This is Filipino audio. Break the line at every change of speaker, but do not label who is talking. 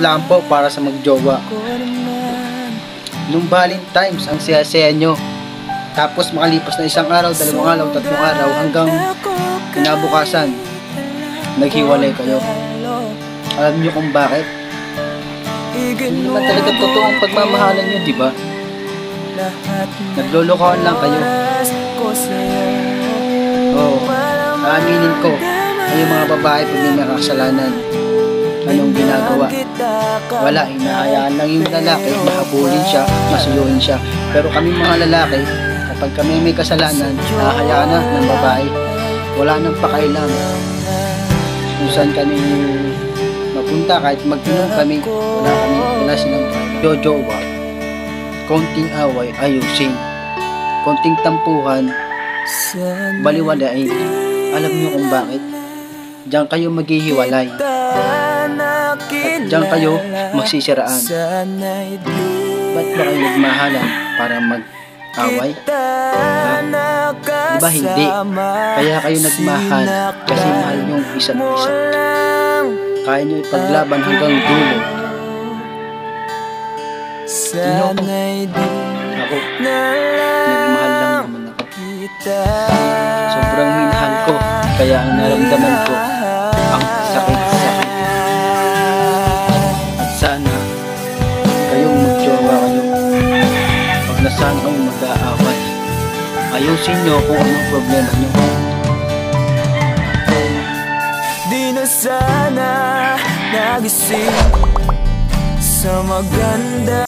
lang po para sa magjowa. Nung Valentine's, ang saya-saya nyo. Tapos makalipas na isang araw, dalawang araw, tatlong araw, hanggang kinabukasan, naghiwalay kayo. Alam nyo kung bakit? Hindi naman talaga totoong pagmamahalan nyo, di ba? Naglolokohan lang kayo. Oo, aaminin ko, kayo mga babae pag may makasalanan, anong ginagawa? Wala, hinahayaan lang yung lalaki, mahabulin siya, masuyuin siya. Pero kami mga lalaki, kapag kami may kasalanan, hahayaan na ng babae. Wala nang pakailan kung saan kami mapunta, kahit mag-inom kami, wala silang jojowa. Konting away, ayusin. Konting tampuhan, baliwalain. Alam niyo kung bakit? Diyan kayo maghihiwalay. At diyan kayo magsisiraan. Ba't ba kayo nagmahalan para mag-away? Diba hindi? Kaya kayo nagmahal kasi mahal nyo isa't isa. Kaya nyo ipaglaban hanggang dulo. Tingnan ko. Ako, nagmahal lang naman ako. Sobrang minahal ko. Kaya ang naramdaman ko, ang sakit-sakit. At sana, kayong magjowa kayo. Pag nasaan kang mag-aaway, ayusin nyo kung anong problema nyo.
Di na sana nagising sa maganda